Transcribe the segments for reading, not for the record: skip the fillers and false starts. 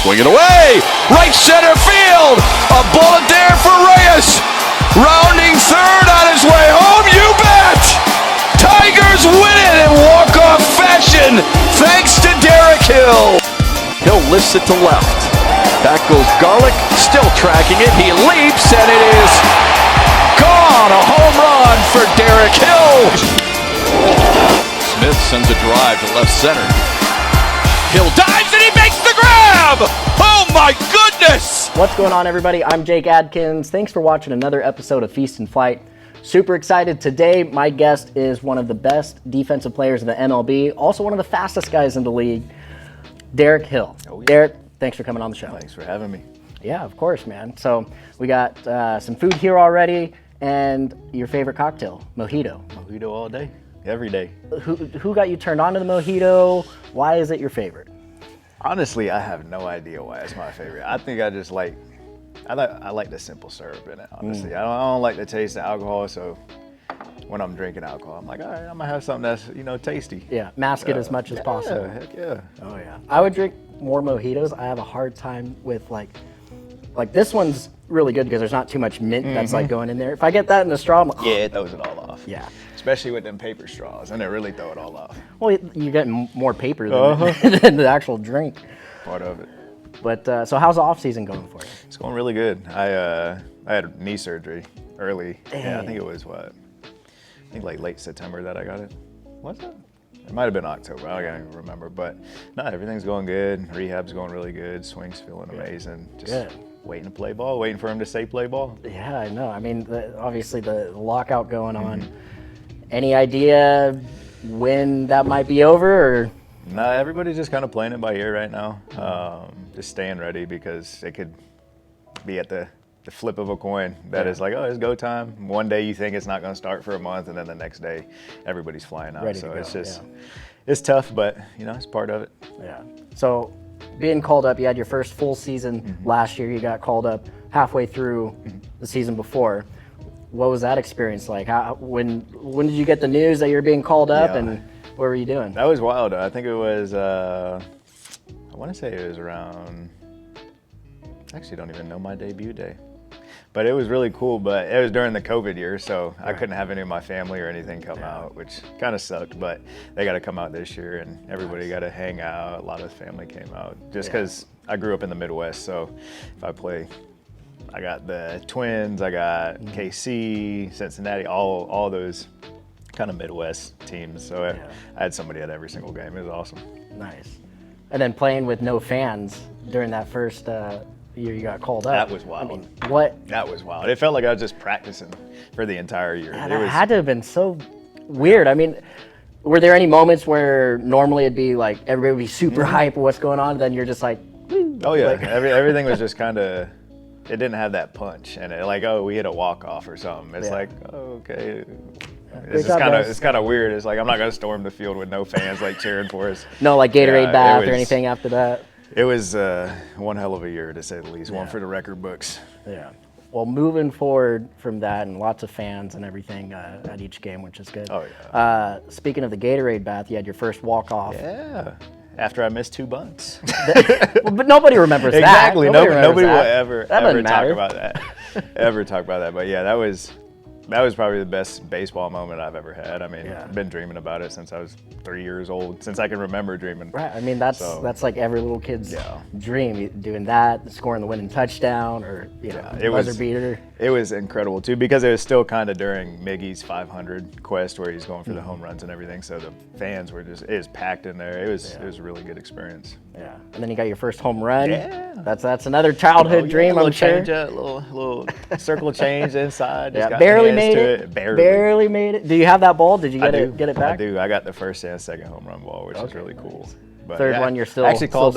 swing it away. Right center field. A bullet there for Reyes. Rounding third on his way home. You bet. Tigers win it in walk-off fashion thanks to Derek Hill. Hill lifts it to left. Back goes Garlick, still tracking it. He leaps and it is gone. A home run for Derek Hill. Smith sends a drive to left center. Hill dives and he makes the grab. Oh my goodness. What's going on, everybody? I'm Jake Adkins. Thanks for watching another episode of Feast and Flight. Super excited today. My guest is one of the best defensive players in the MLB, also one of the fastest guys in the league, Derek Hill. Oh, yeah. Derek, thanks for coming on the show. Thanks for having me. Yeah, of course, man. So we got some food here already, and your favorite cocktail, mojito. Mojito all day, every day. Who got you turned on to the mojito? Why is it your favorite? Honestly, I have no idea why it's my favorite. I think I just like, I like the simple syrup in it, honestly. I don't like the taste of alcohol, so when I'm drinking alcohol, I'm like, all right, I'm gonna have something that's, tasty. Yeah, mask it as much as possible. Yeah, heck yeah. Oh yeah. I would drink more mojitos. I have a hard time with like this one's really good because there's not too much mint that's like going in there. If I get that in the straw, I'm like, yeah, it throws it all off. Yeah. Especially with them paper straws, and it really throw it all off. Well, you're getting more paper than the actual drink. Part of it. But so how's the off season going for you? It's going really good. I had knee surgery early. Dang. Yeah, I think it was like late September that I got it. Was it? It might have been October. I don't even remember. But no, everything's going good. Rehab's going really good. Swing's feeling amazing. Just waiting to play ball. Waiting for him to say play ball. Yeah, I know. I mean, obviously the lockout going on. Any idea when that might be over? Or? No, everybody's just kind of playing it by ear right now. Just staying ready because it could be at the flip of a coin that is like, oh, it's go time. One day you think it's not going to start for a month, and then the next day everybody's flying out. Ready so to go, it's just, it's tough, but it's part of it. Yeah. So being called up, you had your first full season last year. You got called up halfway through the season before. What was that experience like? When did you get the news that you were being called up, and what were you doing? That was wild. I think it was, I want to say it was around, I actually don't even know my debut day. But it was really cool, but it was during the COVID year, so I couldn't have any of my family or anything come out, which kind of sucked, but they got to come out this year, and everybody got to hang out. A lot of the family came out, just because I grew up in the Midwest, so if I play, I got the Twins, I got KC, Cincinnati, all those kind of Midwest teams, so I had somebody at every single game. It was awesome. Nice. And then playing with no fans during that first year you got called up. That was wild. I mean, what? That was wild. It felt like I was just practicing for the entire year. Yeah, that had to have been so weird. I mean, were there any moments where normally it'd be like everybody would be super hype of what's going on, and then you're just like, woo, oh yeah, everything was just kind of, it didn't have that punch, and it like, oh, we hit a walk-off or something. It's like, oh, okay. It's kind of weird. It's like I'm not gonna storm the field with no fans like cheering for us. No, like Gatorade bath or anything after that. It was one hell of a year, to say the least. One for the record books. Yeah. Well, moving forward from that, and lots of fans and everything at each game, which is good. Oh yeah. Speaking of the Gatorade bath, you had your first walk-off. Yeah. After I missed 2 bunts. But nobody remembers that. Exactly. Nobody will ever talk about that. Ever talk about that. But yeah, that was probably the best baseball moment I've ever had. I mean, I've been dreaming about it since I was 3 years old, since I can remember dreaming. Right. I mean, that's like every little kid's dream, doing that, scoring the winning touchdown, or buzzer beater. It was incredible too, because it was still kind of during Miggy's 500 quest where he's going for the home runs and everything. So the fans were it was packed in there. It was a really good experience. Yeah. And then you got your first home run. Yeah. That's another childhood dream, I'm sure. Little circle change inside. Yeah. Barely made it. Barely made it. Do you have that ball? Did you get it back? I do. I got the first and second home run ball, which is really cool. But third one, you're still I actually called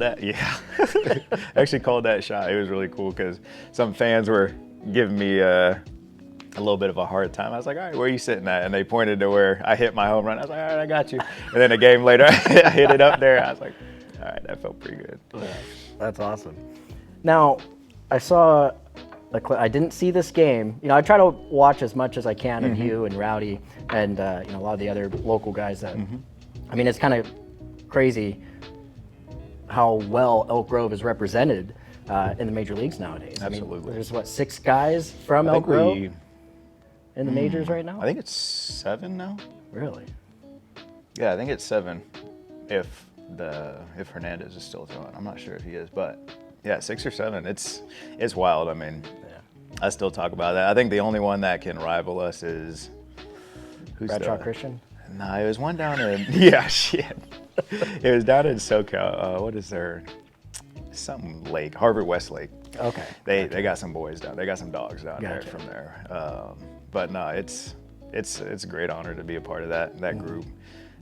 that. Yeah, I actually called that shot. It was really cool because some fans were giving me a little bit of a hard time. I was like, all right, where are you sitting at? And they pointed to where I hit my home run. I was like, all right, I got you. And then a game later, I hit it up there. I was like, all right, that felt pretty good. Yeah, that's awesome. Now, I saw a clip. I didn't see this game. I try to watch as much as I can of you and Rowdy and a lot of the other local guys that. I mean, it's kind of crazy how well Elk Grove is represented in the major leagues nowadays. Absolutely. I mean, there's what, 6 guys from Elk Grove in the majors right now? I think it's 7 now. Really? Yeah, I think it's 7. If Hernandez is still throwing, I'm not sure if he is, but yeah, 6 or 7. It's wild. I mean, I still talk about that. I think the only one that can rival us is Bradshaw Christian? No, it was one down in shit. It was down in SoCal. What is there? Some lake, Harvard Westlake. Okay. They got some boys down. They got some dogs down there Gotcha. from there. But no, it's a great honor to be a part of that group.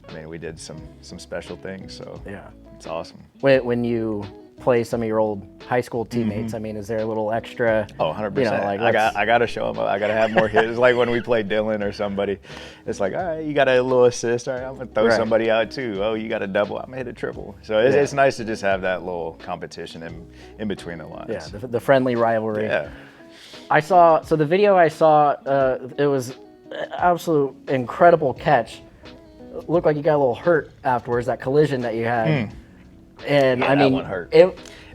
I mean, we did some special things, so Yeah. it's awesome. When you play some of your old high school teammates, I mean, is there a little extra? Oh, 100%. You know, like I got to show them up. I got to have more hits. It's like when we play Dylan or somebody. It's like, all right, you got a little assist. All right, I'm going to throw Right. somebody somebody out too. Oh, you got a double. I'm going to hit a triple. So it's nice to just have that little competition in between the lines. Yeah, the friendly rivalry. Yeah. So the video I saw, it was an absolute incredible catch. It looked like you got a little hurt afterwards, that collision that you had. And Yeah, I mean, that one hurt.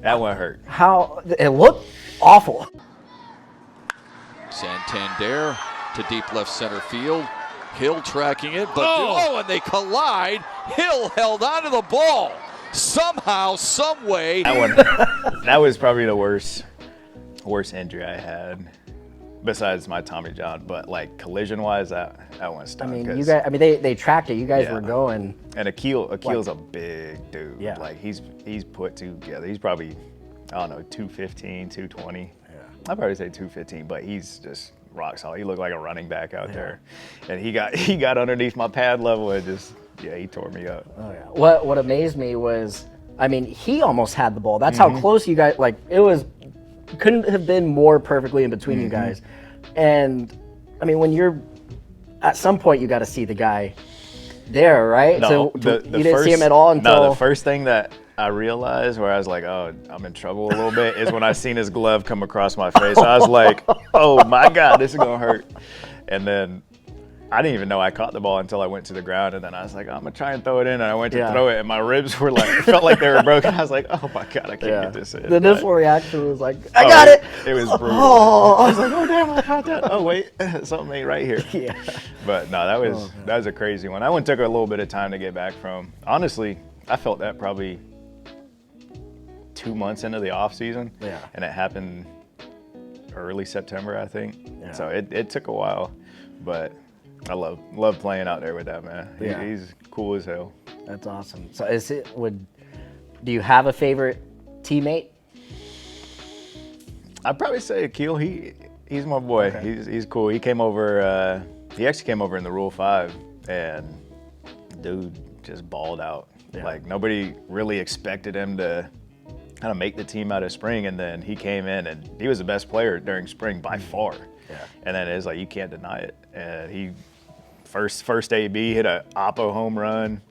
That one hurt. How it looked awful. Santander to deep left center field. Hill tracking it, but and they collide. Hill held onto the ball. Somehow, some way. That was probably the worst injury I had, besides my Tommy John. But like collision-wise, that one stunk. I mean, you guys. I mean, they tracked it. You guys were going. And Akil's a big dude. Yeah. Like he's put together. He's probably, I don't know, 215, 220. Yeah. I'd probably say 215, but he's just rock solid. He looked like a running back out there. And he got underneath my pad level and just he tore me up. Oh yeah. What amazed me was, I mean, he almost had the ball. That's how close you guys. Like couldn't have been more perfectly in between you guys. And I mean, when you're at some point, you got to see the guy there, right? No, so you didn't see him at all until. No, the first thing that I realized where I was like, oh, I'm in trouble a little bit is when I seen his glove come across my face. I was like, oh my God, this is gonna hurt. And then I didn't even know I caught the ball until I went to the ground, and then I was like, I'm gonna try and throw it in, and I went to throw it, and my ribs were like, it felt like they were broken. I was like, oh my God, I can't get this in. The initial reaction was like, I got it. It was brutal. Oh. I was like, oh damn, I caught that. Oh wait, something ain't right here. Yeah. But no, that was a crazy one. That one took a little bit of time to get back from. Honestly, I felt that probably 2 months into the off season. Yeah. And it happened early September, I think. Yeah. So it took a while, but I love playing out there with that man. Yeah. He's cool as hell. That's awesome. So do you have a favorite teammate? I'd probably say Akil. He's my boy. Okay. He's cool. He came over. He actually came over in the Rule 5, and dude just balled out. Yeah. Like nobody really expected him to kind of make the team out of spring, and then he came in and he was the best player during spring by far. Yeah. And then it's like you can't deny it. And he first AB hit a Oppo home run.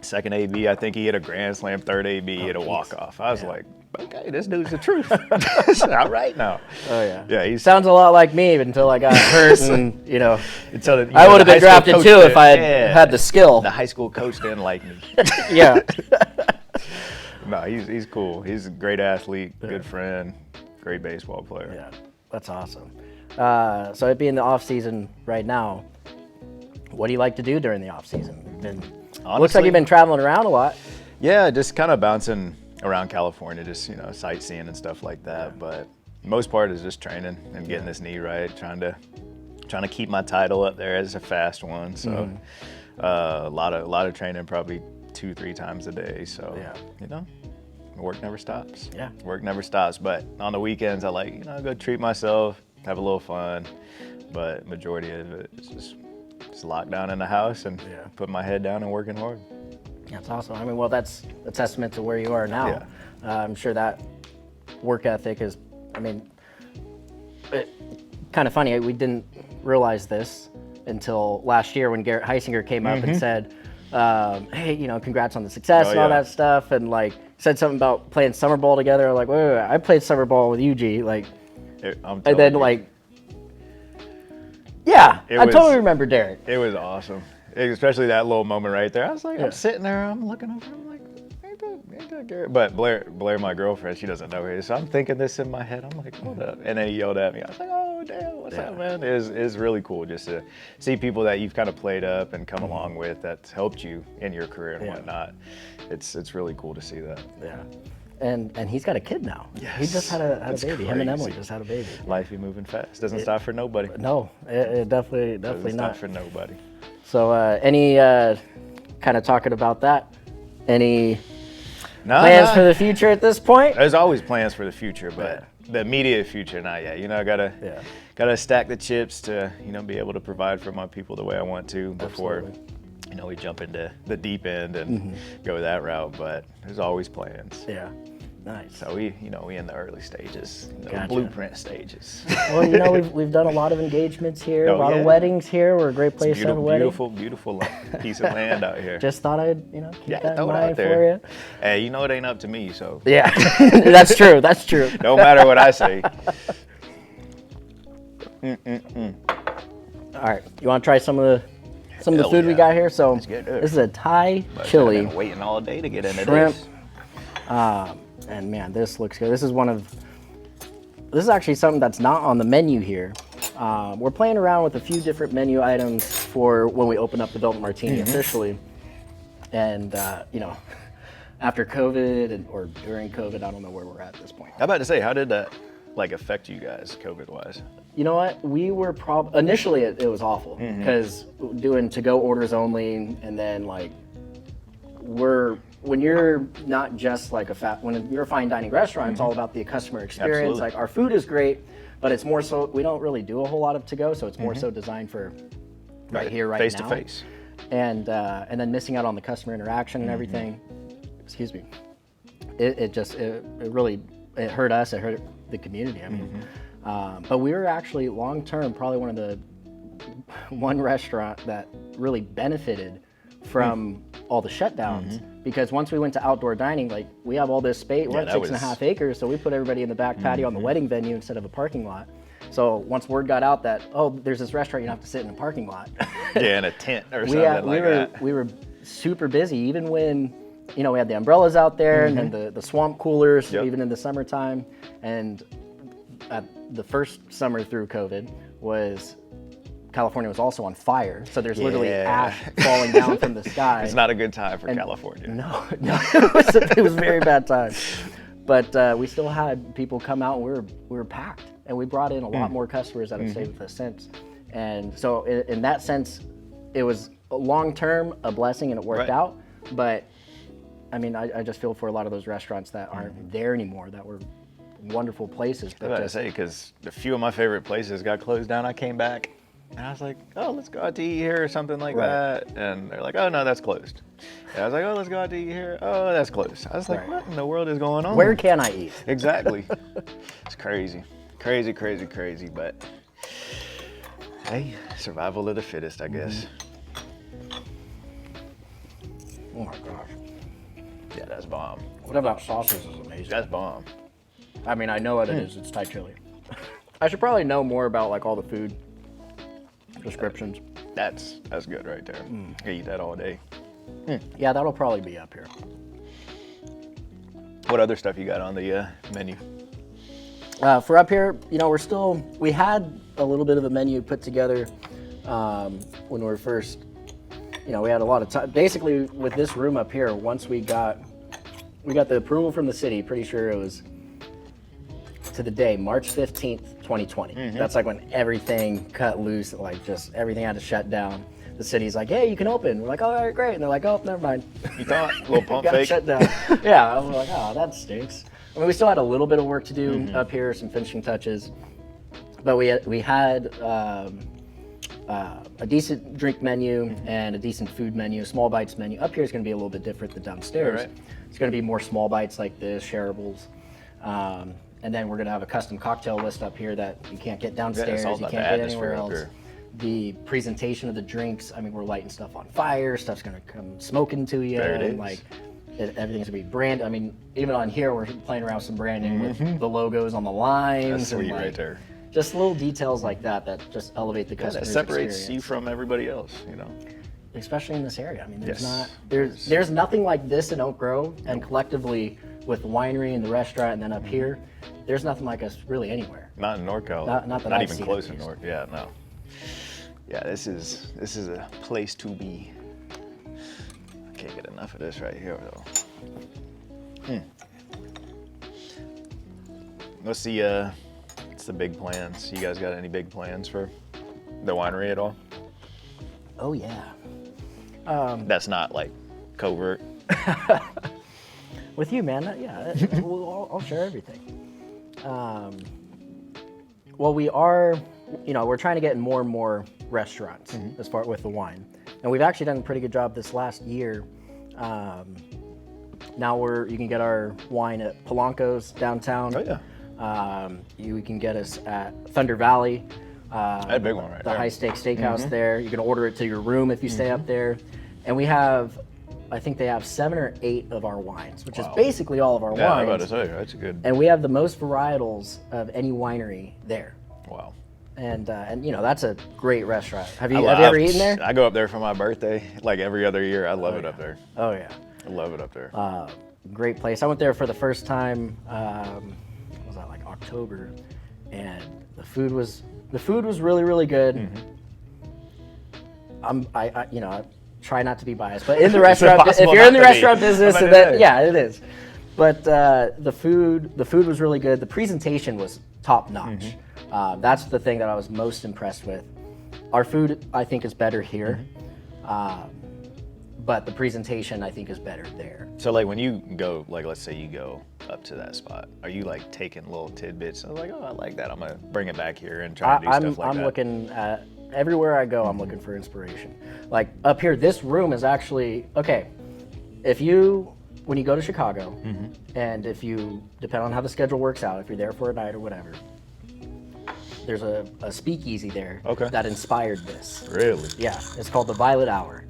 Second AB, I think he hit a grand slam. Third AB hit a walk off. I was like, okay, this dude's the truth. All right now. Oh yeah. Yeah, he sounds a lot like me until I got hurt, and until I would have been drafted too if I had the skill. The high school coach didn't like me. Yeah. No, he's cool. He's a great athlete, good friend, great baseball player. Yeah, that's awesome. So it being the off season right now, what do you like to do during the off season? Looks like you've been traveling around a lot. Yeah, just kind of bouncing around California, just sightseeing and stuff like that. Yeah. But most part is just training and getting this knee right, trying to keep my title up there as a fast one. So a lot of training, probably 2-3 times a day. So work never stops. Yeah, work never stops. But on the weekends, I like go treat myself, have a little fun. But majority of it is just locked down in the house and put my head down and working hard. That's awesome. I mean, well, that's a testament to where you are now. Yeah. I'm sure that work ethic is, I mean, kind of funny. We didn't realize this until last year when Garrett Heisinger came up and said, hey, congrats on the success and all that stuff. And said something about playing summer ball together. Like, wait, I played summer ball with UG. I totally remember Derek. It was awesome. Especially that little moment right there. I was like, I'm sitting there, I'm looking over, I'm like, hey, ain't that Garrett? But Blair, my girlfriend, she doesn't know her. So I'm thinking this in my head. I'm like, hold up. And then he yelled at me. I was like, oh, damn, what's up, man? It's really cool just to see people that you've kind of played up and come along with that's helped you in your career and whatnot. It's really cool to see that. Yeah. And he's got a kid now. Yes. He just had a baby. Crazy. Him and Emily just had a baby. Life be moving fast. Doesn't stop for nobody. No, it definitely Doesn't not. stop for nobody. So any kind of talking about that? Any Nah, plans for the future at this point? There's always plans for the future, but the immediate future, not yet. You know, I gotta stack the chips to, you know, be able to provide for my people the way I want to before, you know, we jump into the deep end and go that route. But there's always plans. Yeah. Nice. So we in the early stages, Gotcha. blueprint stages. Well, you know, we've done a lot of engagements here, a lot of weddings here. We're a great place to have a wedding. Beautiful piece of land out here. Just thought I'd, keep that in throw it mind out there. for you. Hey, you know it ain't up to me, so Yeah, that's true. That's true. no matter what I say. All right, you want to try some of the Hell food we yeah. got here? So Let's get it. this is a Thai I've chili been waiting all day to get into shrimp. this. And man, this looks good. This is actually something that's not on the menu here. We're playing around with a few different menu items for when we open up the Velvet Martini officially. And after COVID or during COVID, I don't know where we're at this point. I'm about to say, how did that affect you guys, COVID-wise? You know what? We were initially it was awful because doing to-go orders only, and then when you're not just like when you're a fine dining restaurant, it's all about the customer experience. Absolutely. Like our food is great, but it's more so we don't really do a whole lot of to-go, so it's more so designed for right here, right face now. to face. And then missing out on the customer interaction and everything. Excuse me. It really hurt us. It hurt the community. I mean, but we were actually long term probably one restaurant that really benefited from all the shutdowns because once we went to outdoor dining, like we have all this space, we're at 6.5 acres, so we put everybody in the back patio on the wedding venue instead of a parking lot. So once word got out that, there's this restaurant, you don't have to sit in a parking lot. Yeah, in a tent or something that. We were super busy, even when, we had the umbrellas out there and then the swamp coolers, even in the summertime. And the first summer through COVID California was also on fire. So there's literally ash falling down from the sky. It's not a good time for California. No, it was a very bad time. But we still had people come out and we were packed. And we brought in a lot more customers that have stayed with us since. And so in that sense, it was long-term a blessing and it worked out. But I mean, I just feel for a lot of those restaurants that aren't there anymore, that were wonderful places. I was about to say, because a few of my favorite places got closed down. I came back and I was like, let's go out to eat here or something like that. And they're like, oh, no, that's closed. And I was like, let's go out to eat here. Oh, that's closed. I was like, what in the world is going on? Where can I eat? Exactly. It's crazy. Crazy. But hey, survival of the fittest, I guess. Oh my gosh. Yeah, that's bomb. What about sauces is amazing. That's bomb. I mean, I know what it is. It's Thai chili. I should probably know more about all the food descriptions. That's good right there. I could eat that all day. Yeah, that'll probably be up here. What other stuff you got on the menu? For up here, we had a little bit of a menu put together when we were first, we had a lot of time. Basically, with this room up here, once we got the approval from the city, pretty sure it was to the day, March 15th, 2020. That's when everything cut loose, just everything had to shut down. The city's like, hey, you can open. We're like, all right, great. And they're like, oh, never mind. You thought? A little pump got fake? shut down. Yeah, we're like, oh, that stinks. I mean, we still had a little bit of work to do up here, some finishing touches. But we had a decent drink menu and a decent food menu, small bites menu. Up here is going to be a little bit different than downstairs. Right. It's going to be more small bites like this, shareables. And then we're going to have a custom cocktail list up here that you can't get downstairs, you can't get anywhere else. The presentation of the drinks, I mean, we're lighting stuff on fire, stuff's going to come smoking to you. There it is. Everything's going to be brand. I mean, even on here, we're playing around with some branding with the logos on the lines. That's sweet right there. Just little details like that just elevate the customer That separates experience. you from everybody else, especially in this area. I mean, Yes. there's nothing like this in Oak Grove, and collectively with the winery and the restaurant, and then up here, there's nothing like us really anywhere. Not in NorCal. Not that I've even seen, close at in least. North. Yeah, no. Yeah, this is a place to be. I can't get enough of this right here though. What's the big plans? You guys got any big plans for the winery at all? Oh yeah. That's not like covert. With you, man. Yeah, I'll share everything. Well, we are, we're trying to get in more and more restaurants as far with the wine, and we've actually done a pretty good job this last year. Now you can get our wine at Polanco's downtown. Oh yeah. You can get us at Thunder Valley. That big one right the there. high steak steakhouse there. You can order it to your room if you stay up there. And we have, I think they have 7 or 8 of our wines, which is basically all of our Yeah, I'm wines. about to say that's a good. And we have the most varietals of any winery there. Wow. And that's a great restaurant. Have you ever eaten there? I go up there for my birthday like every other year. I love it up there. Oh yeah. I love it up there. Great place. I went there for the first time. What was that, like October? And the food was really, really good. I try not to be biased, but in the restaurant, if you're in the restaurant business, yeah, it is. But the food was really good. The presentation was top notch. That's the thing that I was most impressed with. Our food, I think, is better here, but the presentation, I think, is better there. So like when you go, like let's say you go up to that spot, are you like taking little tidbits? I was like, oh, I like that. I'm gonna bring it back here and try to do stuff like that. I'm looking at everywhere I go. I'm looking for inspiration. Like up here, this room is actually okay. When you go to Chicago, and if you depend on how the schedule works out, if you're there for a night or whatever, there's a speakeasy there that inspired this. Really? Yeah, it's called the Violet Hour.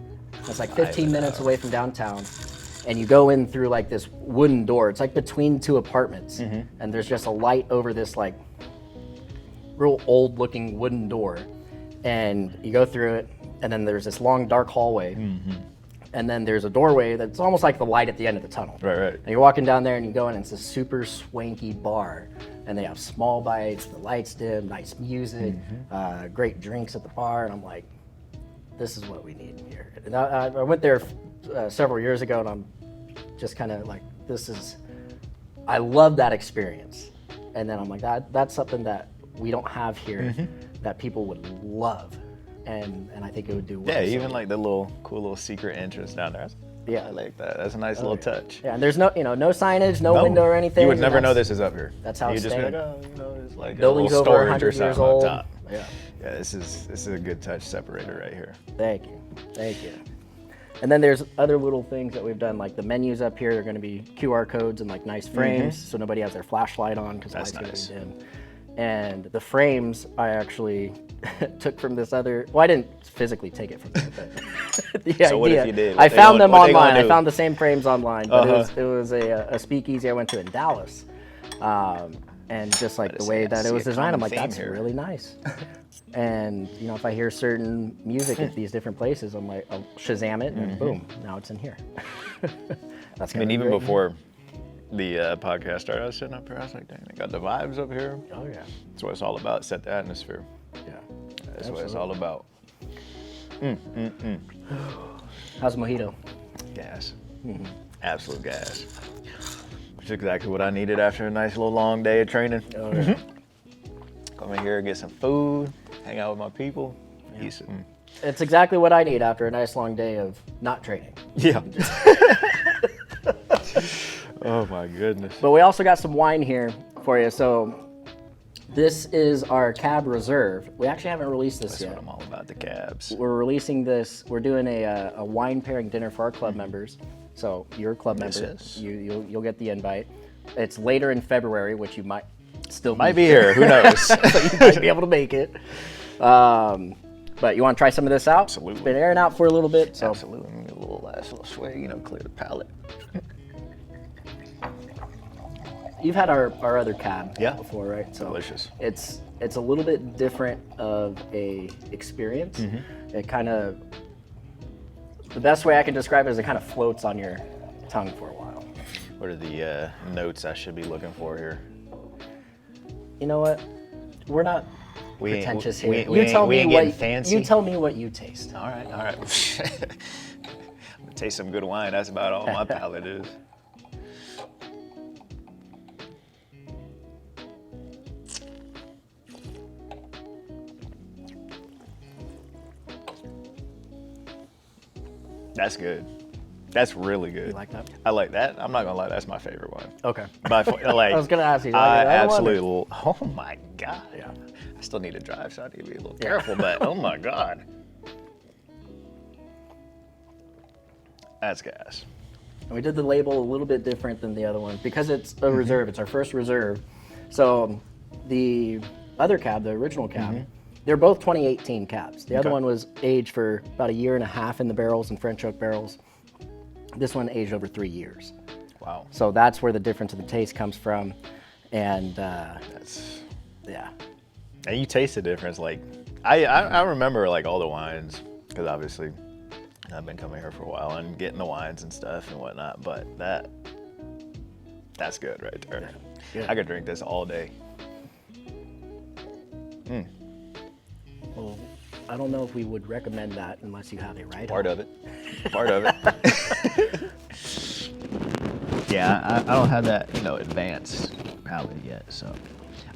It's like 15 minutes away from downtown, and you go in through like this wooden door. It's like between 2 apartments, and there's just a light over this like real old-looking wooden door, and you go through it, and then there's this long dark hallway, and then there's a doorway that's almost like the light at the end of the tunnel. Right. And you're walking down there, and you go in, and it's a super swanky bar, and they have small bites, the lights dim, nice music, great drinks at the bar, and I'm like, this is what we need here. And I went there several years ago, and I'm just kind of like, I love that experience. And then I'm like, that's something that we don't have here that people would love. And I think it would do well. Yeah, even like the cool little secret entrance down there. Yeah. I like that. That's a nice little touch. Yeah, and there's no signage, no window or anything. You would never know this is up here. That's how you it's just be like, staying. it's like Building's a little over storage 100 or years something old. up top. Yeah. Yeah, this is a good touch separator right here. Thank you. And then there's other little things that we've done, like the menus up here are going to be QR codes and like nice frames, so nobody has their flashlight on because the light's going to be dim. And the frames I actually took from this other. Well, I didn't physically take it from there, but the idea. What if you did? I found them online. I found the same frames online, but it was a speakeasy I went to in Dallas. And just like the way that it was designed, I'm like, that's really nice. And if I hear certain music at these different places, I'm like, I'll Shazam it, and boom, now it's in here. That's even great. before the podcast started, I was sitting up here, I was like, dang, they got the vibes up here. Oh yeah. That's what it's all about. Set the atmosphere. Yeah. That's what it's all about. How's the mojito? Gas. Absolute gas. Which is exactly what I needed after a nice little long day of training. Oh yeah. Come in here, get some food, hang out with my people. Eat some. It's exactly what I need after a nice long day of not training. Yeah. Oh my goodness. But we also got some wine here for you. So this is our Cab Reserve. We actually haven't released this yet. That's what I'm all about, the cabs. We're releasing this. We're doing a wine pairing dinner for our club members. So you're a club member. Yes. You'll get the invite. It's later in February, which you might still Might be here. Who knows? So you might be able to make it. But you want to try some of this out? Absolutely. It's been airing out for a little bit. So. Absolutely. A little last little swig, clear the palate. You've had our other cab Yeah. before, right? So Delicious. It's a little bit different of a experience. It kind of The best way I can describe it is it kind of floats on your tongue for a while. What are the notes I should be looking for here? You know what? We're not We ain't- pretentious we here. ain't- we ain't getting fancy. You tell me what you taste. All right. I'm gonna taste some good wine. That's about all my palate is. That's good. That's really good. You like that? I like that. I'm not gonna lie. That's my favorite one. Okay. Like, I was gonna ask you. I I wonder. absolutely. Oh my god. Yeah. I still need to drive, so I need to be a little careful. But oh my god, that's gas. And we did the label a little bit different than the other one because it's a reserve. It's our first reserve. So the other cab, the original cab, they're both 2018 cabs. The other Okay. one was aged for about 1.5 years in the barrels and French oak barrels. This one aged over 3 years. Wow. So that's where the difference of the taste comes from. And That's. yeah, And you taste the difference. Like I remember like all the wines because obviously I've been coming here for a while and getting the wines and stuff and whatnot. But that's good right there. Yeah. I could drink this all day. well, I don't know if we would recommend that unless you have a right. Part of it. Part of it. Yeah, I don't have that, advanced palate yet. So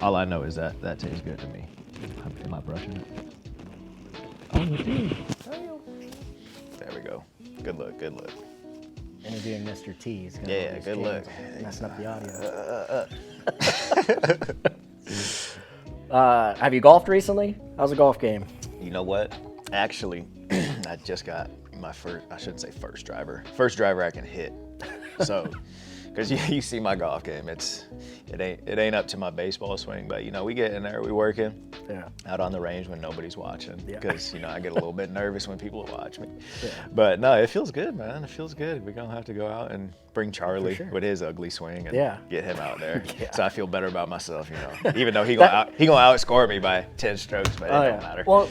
all I know is that tastes good to me. Am I brushing it? Oh, it is. There we go. Good look. Good look. Interviewing Mr. T. He's got all Yeah, these good cans look. messing up the audio. Have you golfed recently? How's the golf game? You know what? Actually, I just got my first, I shouldn't say first driver I can hit. So, because you see my golf game, it ain't up to my baseball swing, but we get in there, we working Yeah. out on the range when nobody's watching. Yeah. Because I get a little bit nervous when people watch me. Yeah. But no, it feels good, man. It feels good. We're gonna have to go out and bring Charlie sure. with his ugly swing and Yeah. get him out there. Yeah. So I feel better about myself, Even though he gonna outscore me by 10 strokes, but it don't matter. Well,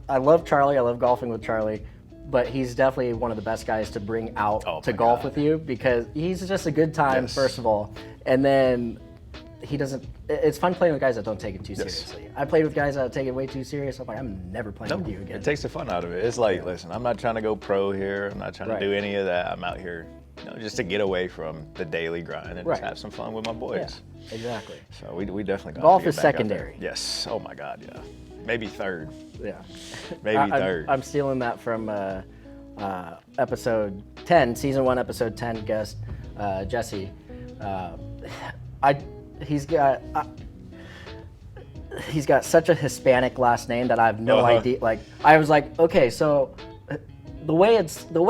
I love Charlie. I love golfing with Charlie, but he's definitely one of the best guys to bring out Oh, to my golf God. with you because he's just a good time, Yes. first of all, and then he doesn't. It's fun playing with guys that don't take it too Yes. seriously. I played with guys that take it way too serious. I'm like, I'm never playing with you again. It takes the fun out of it. It's like, listen, I'm not trying to go pro here. I'm not trying Right. to do any of that. I'm out here, just to get away from the daily grind and Right. just have some fun with my Yeah, boys. exactly. So we definitely got Golf to get is back out there. secondary. Yes. Oh my God. Yeah. Maybe third. Yeah. Maybe third. I'm stealing that from episode 10, season 1, episode 10 guest Jesse. He's got such a Hispanic last name that I have no idea. Like I was like, okay, so the way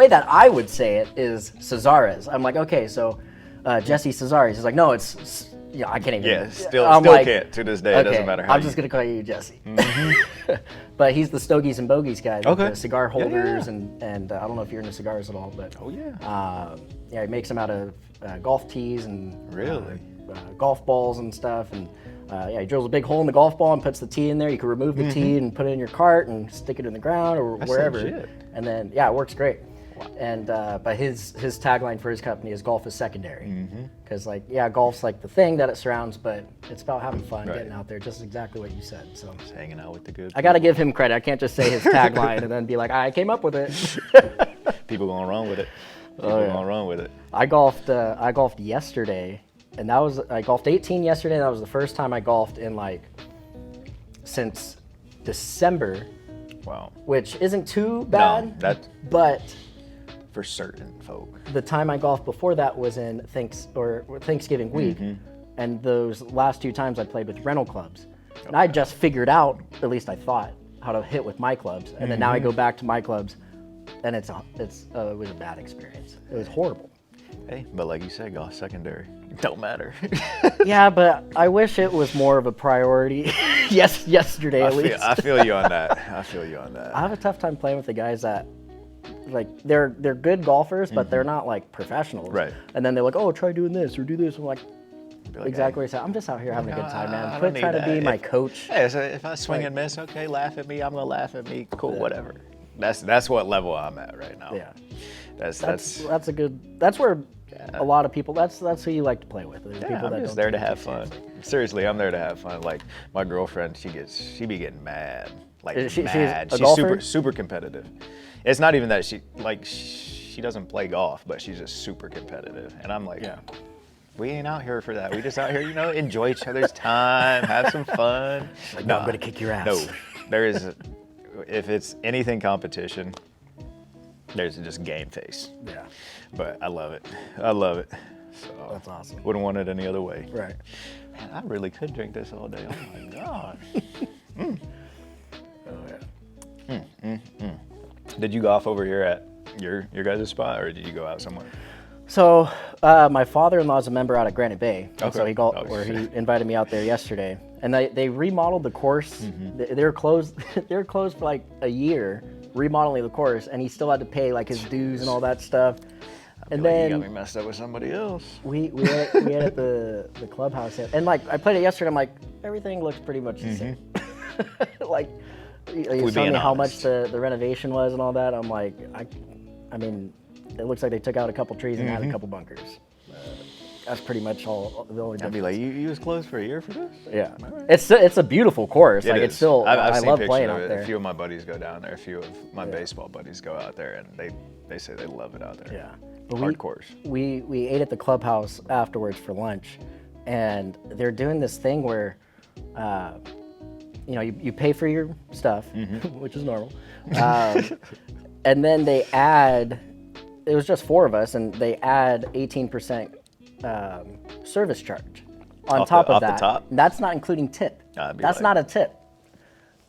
that I would say it is Cesares. I'm like, okay, so Jesse Cesares. He's like, no, it's I can't even. Yeah. Still like, can't to this day. It doesn't matter how. I'm just gonna call you Jesse. But he's the Stogies and Bogies guy. With Okay. the cigar Yeah, yeah, holders yeah. and I don't know if you're into cigars at all, but Oh yeah. yeah, he makes them out of golf tees and Really? golf balls and stuff. And yeah, he drills a big hole in the golf ball and puts the tee in there. You can remove the tee and put it in your cart and stick it in the ground or That's wherever. legit. And then yeah, it works great. And but his tagline for his company is golf is secondary, because golf's like the thing that it surrounds, but it's about having fun, Right. getting out there, just exactly what you said. So Just hanging out with the good. I got to give him credit. I can't just say his tagline and then be like, I came up with it. People gonna run with it. People yeah. gonna run with it. I golfed yesterday, and I golfed 18 yesterday. That was the first time I golfed in since December, Wow. which isn't too bad. that- but For certain folk. the time I golfed before that was in Thanksgiving week, and those last 2 times I played with rental clubs. And I just figured out, at least I thought, how to hit with my clubs, and then now I go back to my clubs, and it was a bad experience. It was horrible. Hey, but like you said, golf secondary. Don't matter. Yeah, but I wish it was more of a priority. Yes, yesterday at least. I feel you on that. I feel you on that. I have a tough time playing with the guys that they're good golfers, but they're not professionals. Right. And then they're like, oh, try doing this or do this. I'm like, Be like, exactly hey, what you said. I'm just out here having a good time, I man. don't Quit trying need to be that. my coach. Hey, so if I swing and miss, okay, laugh at me. I'm gonna laugh at me. Cool, whatever. That's what level I'm at right now. Yeah. That's a good. That's where a lot of people. That's who you like to play with. There's yeah, people I'm that just don't there to take it have too fun. seriously. Seriously, I'm there to have fun. Like my girlfriend, she be getting mad, like She's mad. a She's golfer? super competitive. It's not even that she doesn't play golf, but she's just super competitive. And I'm like, Yeah. we ain't out here for that. We just out here, enjoy each other's time, have some fun. Like, no, I'm gonna kick your ass. No, there is. If it's anything competition, there's just game face. Yeah. But I love it. I love it. So That's awesome. Wouldn't want it any other way. Right. Man, I really could drink this all day. Oh my god. Oh yeah. Did you golf over here at your guys' spot, or did you go out somewhere? So my father-in-law is a member out of Granite Bay, and Okay. so he invited me out there yesterday, and they remodeled the course. They were closed. They were closed for like a year, remodeling the course, and he still had to pay like his dues and all that stuff. And Like, then you got me messed up with somebody else. we had at the clubhouse, and like I played it yesterday. I'm like, everything looks pretty much the same. Like he was telling me how much the renovation was and all that. I'm like, I mean, it looks like they took out a couple trees and added a couple bunkers. That's pretty much all the only I'd be difference. like, you was closed for a year for this? Yeah, it's a beautiful course. Like it's still, I've I seen love pictures playing of out it. there. A few of my buddies go down there. A few of my baseball buddies go out there, and they say they love it out there. Yeah, but Hard course. We ate at the clubhouse afterwards for lunch, and they're doing this thing where, you pay for your stuff, which is normal, and then they add. It was just 4 of us, and they add 18% service charge on top of that. Off the top? That's not including tip. I'd be That's like- not a tip.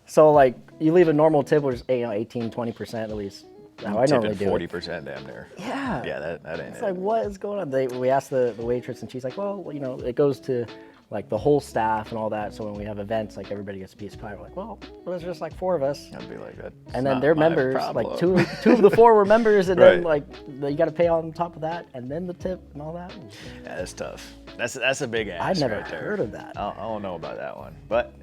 So like you leave a normal tip, which is 18, 20% at least. How I normally do it. 40% damn near. Yeah. Yeah, that ain't It's it. like, what is going on? We asked the waitress, and she's like, well, it goes to like the whole staff and all that. So when we have events, like everybody gets a piece of pie. We're like, well, there's just like 4 of us. I'd be like that. And then they're members, like problem. two of the 4 were members, and then Right. like you got to pay on top of that, and then the tip and all that. Yeah, that's tough. That's a big ass. I'd never right there. heard of that. I don't know about that one, but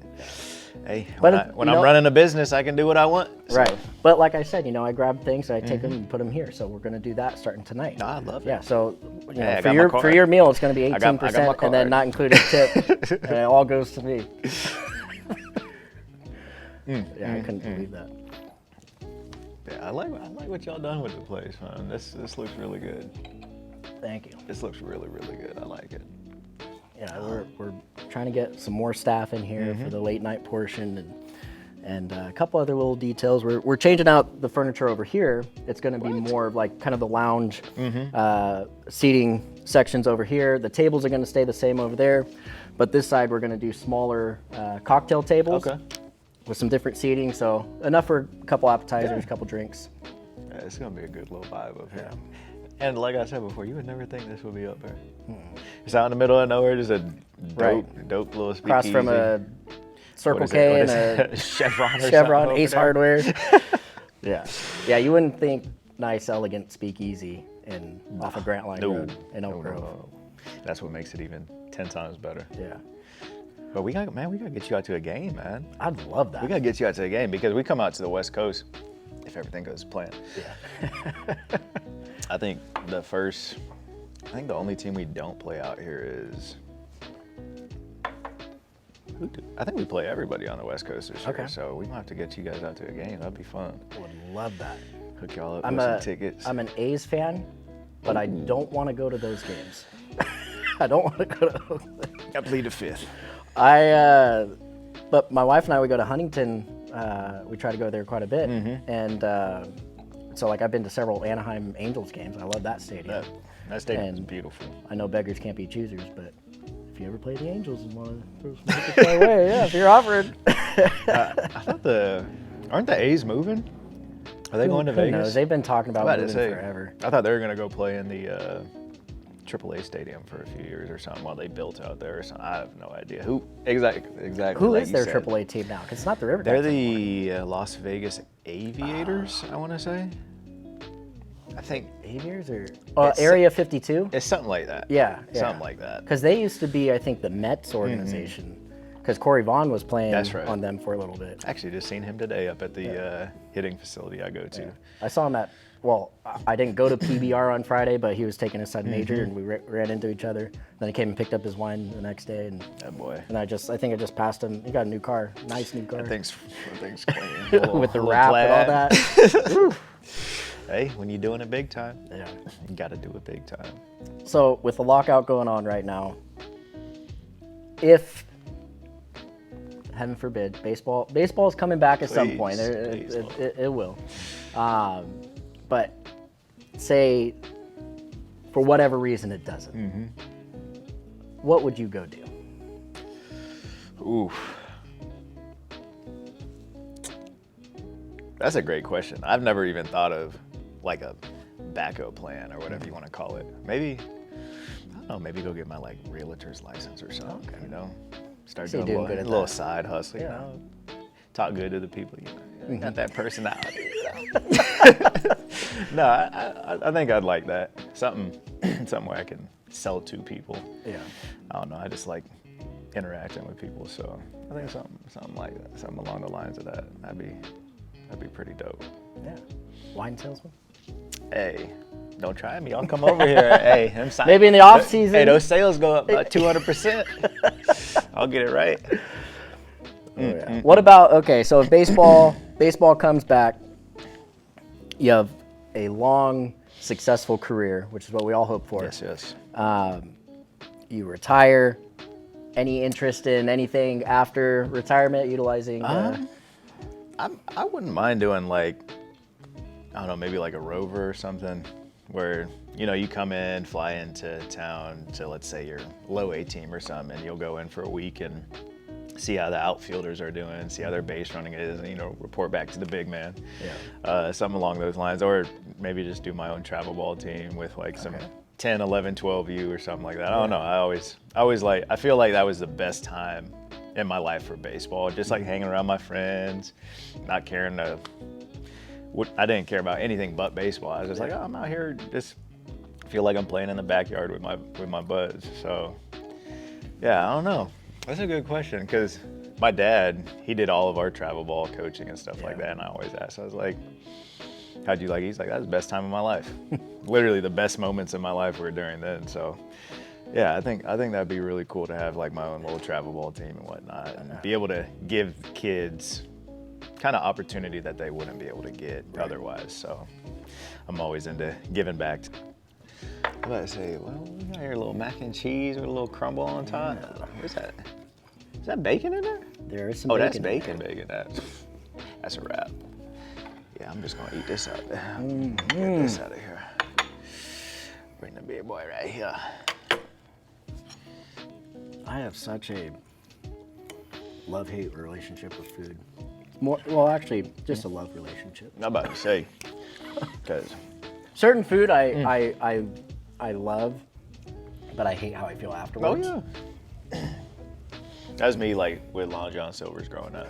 hey, But when I'm running a business, I can do what I want. So. Right. But like I said, I grab things and I take them and put them here. So we're gonna do that starting tonight. No, I love it. Yeah. So Hey, I for got my your card. for your meal, it's gonna be 18%, I got my and then card. not including tip, and it all goes to me. Yeah, I couldn't believe that. Yeah, I like what y'all done with the place, man. This looks really good. Thank you. This looks really good. I like it. Yeah, we're trying to get some more staff in here for the late night portion, and a couple other little details. We're changing out the furniture over here. It's going to be more of like kind of the lounge seating sections over here. The tables are going to stay the same over there, but this side we're going to do smaller cocktail tables with some different seating. So enough for a couple appetizers, a couple drinks. Yeah, it's gonna be a good little vibe up here. And like I said before, you would never think this would be up there. It's out in the middle of nowhere, just a dope little speakeasy. Across from a Circle What is K it? and What a is it? Chevron or Chevron, something Ace over there? Hardware. Yeah, you wouldn't think nice, elegant speakeasy off of Grant Line Road in Oak Grove. No. That's what makes it even 10 times better. Yeah, But we gotta get you out to a game, man. I'd love that. We gotta get you out to a game because we come out to the West Coast if everything goes as planned. Yeah. I think the only team we don't play out here is. I think we play everybody on the West Coast this year. Okay. So we might have to get you guys out to a game. That'd be fun. Would love that. Hook y'all up I'm with some tickets. I'm an A's fan, but I don't want to go to those games. I don't want to go to those. I plead the fifth. But my wife and I, we go to Huntington. We try to go there quite a bit, and so like I've been to several Anaheim Angels games. I love that stadium. That stadium is And- beautiful. I know beggars can't be choosers, but if you ever play the Angels and want to throw some tickets my way, yeah, if you're offered. I thought aren't the A's moving? Are they going to Who Vegas? knows? They've been talking about I'm about moving to say, forever. I thought they were gonna go play in the AAA stadium for a few years or something while they built out there or something. I have no idea who exactly. Who like is you their said. AAA team now? Because it's not the River. They're the Las Vegas Aviators. I want to say. I think Aviators or It's- Area 52. it's something like that. Yeah, Something like that. Because they used to be, I think, the Mets organization, because Corey Vaughn was playing That's right. on them for a little bit. Actually, just seen him today up at the hitting facility I go to. Yeah. I saw him at, well, I didn't go to PBR on Friday, but he was taking a sudden major, and we ran into each other. Then I came and picked up his wine the next day, and That boy. I think I just passed him. He got a new car, nice new car, That thing's clean. with the wrap and all that. Hey, when you're doing it big time, Yeah. you got to do it big time. So with the lockout going on right now, if heaven forbid baseball's coming back at some Please, point, please, it will. But say for whatever reason it doesn't. What would you go do? Ooh. That's a great question. I've never even thought of like a backup plan or whatever you want to call it. Maybe, I don't know, maybe go get my like realtor's license or something, you know? Start So you're doing doing good a at little that. side hustle, you Yeah. know? Talk good to the people, you know? Got that personality. No, I think I'd like that. Something where I can sell to people. Yeah. I don't know. I just like interacting with people, so I think something like that, something along the lines of that. That'd be pretty dope. Yeah. Wine salesman? Hey, don't try me. I'll come over here. Hey, I'm signing. Maybe in the off season. Hey, those sales go up by 200%. I'll get it right. What about, okay, so if baseball comes back, you have a long, successful career, which is what we all hope for. Yes. You retire. Any interest in anything after retirement, utilizing? I wouldn't mind doing like, I don't know, maybe like a rover or something where, you know, you come in, fly into town to, let's say, your low A team or something, and you'll go in for a week and see how the outfielders are doing, see how their base running is, and, you know, report back to the big man. Yeah. Something along those lines. Or maybe just do my own travel ball team with like some 10, 11, 12U or something like that. I don't know. I feel like that was the best time in my life for baseball. Just like hanging around my friends, not caring I didn't care about anything but baseball. I was just like, oh, I'm out here, just feel like I'm playing in the backyard with my buds. So yeah, I don't know. That's a good question, because my dad, he did all of our travel ball coaching and stuff like that, and I always asked, I was like, how'd you like? He's like, that was the best time of my life. Literally the best moments in my life were during then. So yeah, I think that'd be really cool to have like my own little travel ball team and whatnot, and be able to give kids kind of opportunity that they wouldn't be able to get otherwise. So I'm always into giving back. I'm about to say, well, we got here a little mac and cheese with a little crumble on top. What's that? Is that bacon in there? There is some Oh, bacon. that's bacon. That's a wrap. Yeah, I'm just gonna eat this out there. Get this out of here. Bring the big boy right here. I have such a love-hate relationship with food. Well, actually, just a love relationship. I'm about to say, because Certain food I love, but I hate how I feel afterwards. oh yeah, that was me like with Long John Silver's growing up.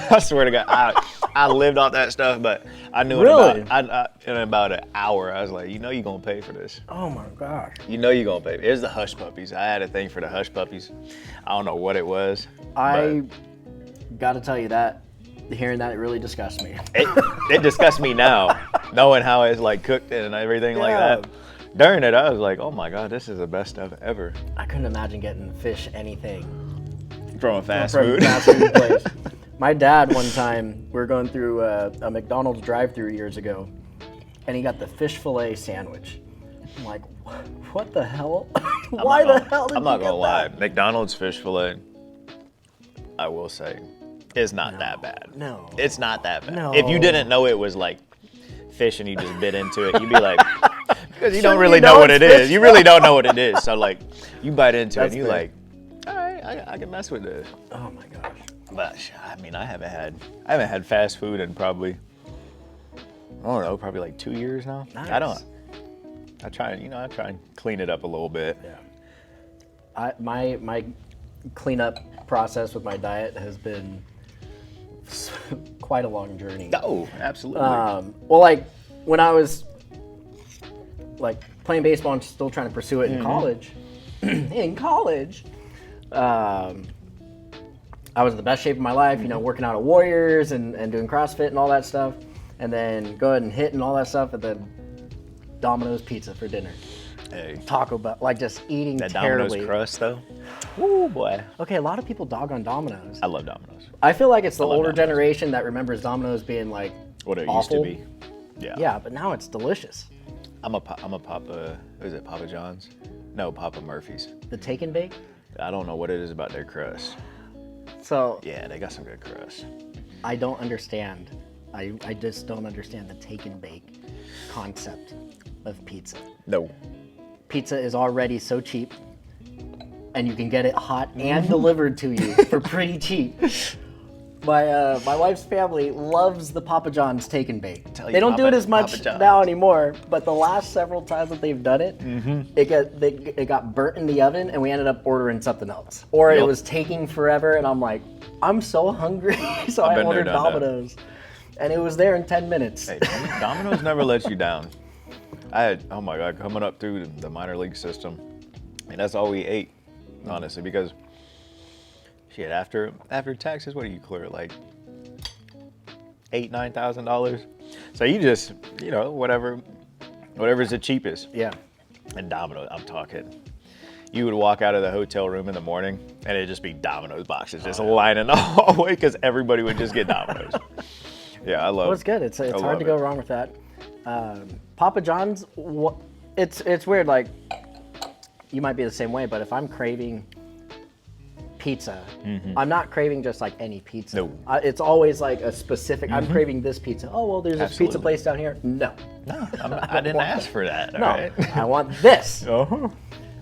I swear to God, I lived off that stuff, but I knew Really? in about an hour, I was like, you know, you're gonna pay for this. Oh my gosh. You know, you're gonna pay. It was the Hush Puppies. I had a thing for the Hush Puppies. I don't know what it was. I gotta tell you that hearing that, it really disgusts me. It disgusts me now, knowing how it's like cooked and everything like that. During it, I was like, oh my God, this is the best stuff ever. I couldn't imagine getting fish anything From a fast from food. a fast food place. My dad, one time, we were going through a McDonald's drive-thru years ago, and he got the fish fillet sandwich. I'm like, what the hell? Why the hell did I'm you not get gonna lie. that? McDonald's fish fillet, I will say, is not that bad. No. It's not that bad. No. If you didn't know it was like fish and you just bit into it, you'd be like, because you don't Shouldn't really you know know what it's it is. fish, You though? really don't know what it is. So like, you bite into it and you're fair. like, all right, I can mess with this. Oh my gosh. But I mean, I haven't had fast food in probably, I don't know, probably like 2 years now. Nice. I try and clean it up a little bit. Yeah. My cleanup process with my diet has been quite a long journey. Oh, absolutely. Well, like when I was like playing baseball and still trying to pursue it in college, I was in the best shape of my life, you know, working out at Warriors and doing CrossFit and all that stuff. And then go ahead and hit and all that stuff, and then Domino's pizza for dinner. Hey. Taco Bell, like just eating That terribly. Domino's crust, though. Woo, boy. Okay, a lot of people dog on Domino's. I love Domino's. I feel like it's the older Domino's. generation that remembers Domino's being like What it awful. used to be. Yeah. Yeah, but now it's delicious. I'm a Papa, is it Papa John's? No, Papa Murphy's. The take and bake. I don't know what it is about their crust. So Yeah, they got some good crust. I don't understand. I just don't understand the take and bake concept of pizza. No. Pizza is already so cheap, and you can get it hot and delivered to you for pretty cheap. My wife's family loves the Papa John's take and bake. They don't do it as much now anymore, but the last several times that they've done it, it got burnt in the oven, and we ended up ordering something else. Or it was taking forever, and I'm like, I'm so hungry, so I been there, ordered done that. Domino's, and it was there in 10 minutes. Hey, Domino's never lets you down. I had, oh my God, coming up through the minor league system, and that's all we ate, honestly, because shit, after taxes, what do you clear, like $8,000-9,000? So you just, you know, whatever's the cheapest. Yeah. And Domino's, I'm talking. You would walk out of the hotel room in the morning, and it'd just be Domino's boxes just lining the hallway because everybody would just get Domino's. Yeah, I love. Well, it's good. It's hard to go wrong with that. Papa John's, it's weird. Like, you might be the same way, but if I'm craving pizza, I'm not craving just like any pizza. No. It's always like a specific. I'm craving this pizza. Oh well, there's this pizza Absolutely. place down here. No, No, I didn't ask for that. no, All right. I want this. Oh.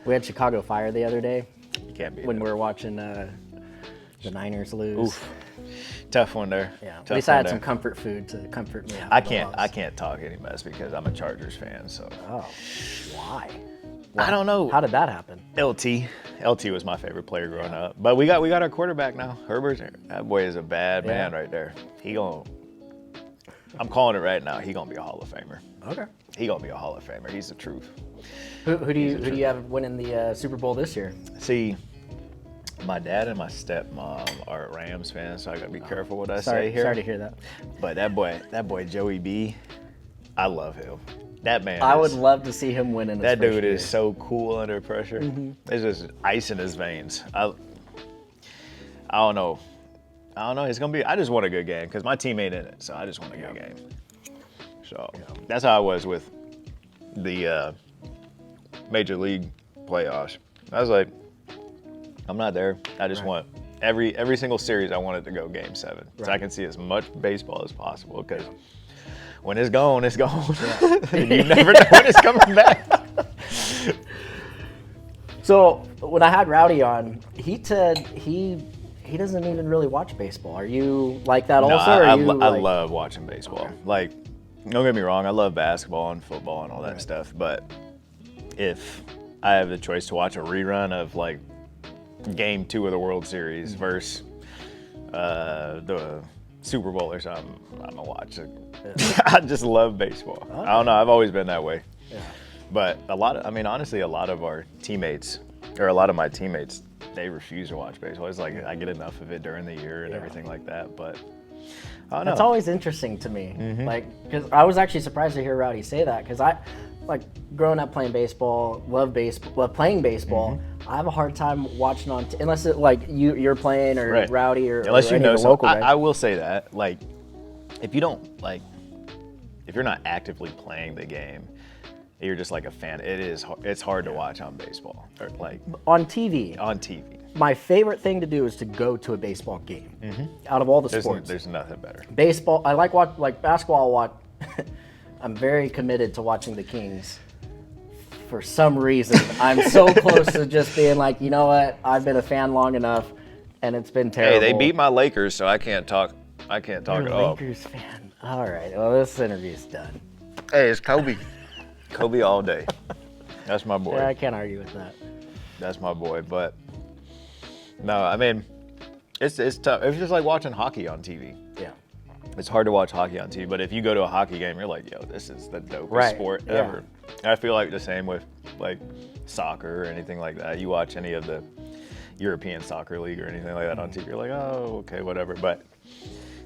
We had Chicago Fire the other day You can't be when we were watching the Niners lose. Oof. Tough one there. Yeah. Tough At least I one had there. some comfort food to comfort me. I after the can't. I loss. can't talk any mess because I'm a Chargers fan. So Oh, why? I don't know. How did that happen? LT was my favorite player growing up. But we got our quarterback now. Herbert. That boy is a bad man right there. I'm calling it right now. He gonna be a Hall of Famer. Okay. He gonna be a Hall of Famer. He's the truth. Who do you have winning the Super Bowl this year? See, my dad and my stepmom are Rams fans, so I gotta be careful what I say here. Sorry to hear that. But that boy Joey B, I love him. That man. I is- would love to see him win in his That first dude year. is so cool under pressure. There's just ice in his veins. I don't know. It's gonna be. I just want a good game because my team ain't in it, so I just want a good game. So that's how I was with the Major League playoffs. I was like, I'm not there. I just want every single series. I want it to go Game 7, so I can see as much baseball as possible. Because when it's gone, it's gone. You never know when it's coming back. So when I had Rowdy on, he said he doesn't even really watch baseball. Are you like that also? No, or I are you love watching baseball. Okay. Like, don't get me wrong, I love basketball and football and all that stuff. But if I have the choice to watch a rerun of like Game 2 of the World Series versus the Super Bowl or something, I'm gonna watch it. I just love baseball. I don't know. I've always been that way. Yeah. But honestly, a lot of our teammates, or a lot of my teammates, they refuse to watch baseball. It's like I get enough of it during the year and everything like that. But I don't know. That's always interesting to me. Like, because I was actually surprised to hear Rowdy say that. Because I, like, growing up playing baseball, love playing baseball. I have a hard time watching on unless it like you're playing or Right. Rowdy or Unless or you any of know the some, local guys. I will say that, like, if you're not actively playing the game, you're just like a fan. It's hard to watch on baseball, or like on TV. on TV. My favorite thing to do is to go to a baseball game. Out of all the sports, There's nothing better. baseball. I like basketball. I'll watch. I'm very committed to watching the Kings. For some reason, I'm so close to just being like, you know what? I've been a fan long enough, and it's been terrible. Hey, they beat my Lakers, so I can't talk. I can't talk You're at a all. Lakers fan. All right. Well, this interview's done. Hey, it's Kobe. Kobe all day. That's my boy. Yeah, I can't argue with that. That's my boy. But no, I mean, it's tough. It's just like watching hockey on TV. Yeah. It's hard to watch hockey on TV, but if you go to a hockey game, you're like, yo, this is the dopest Right, sport yeah. ever. And I feel like the same with like soccer or anything like that. You watch any of the European soccer league or anything like that on TV. You're like, oh, okay, whatever. But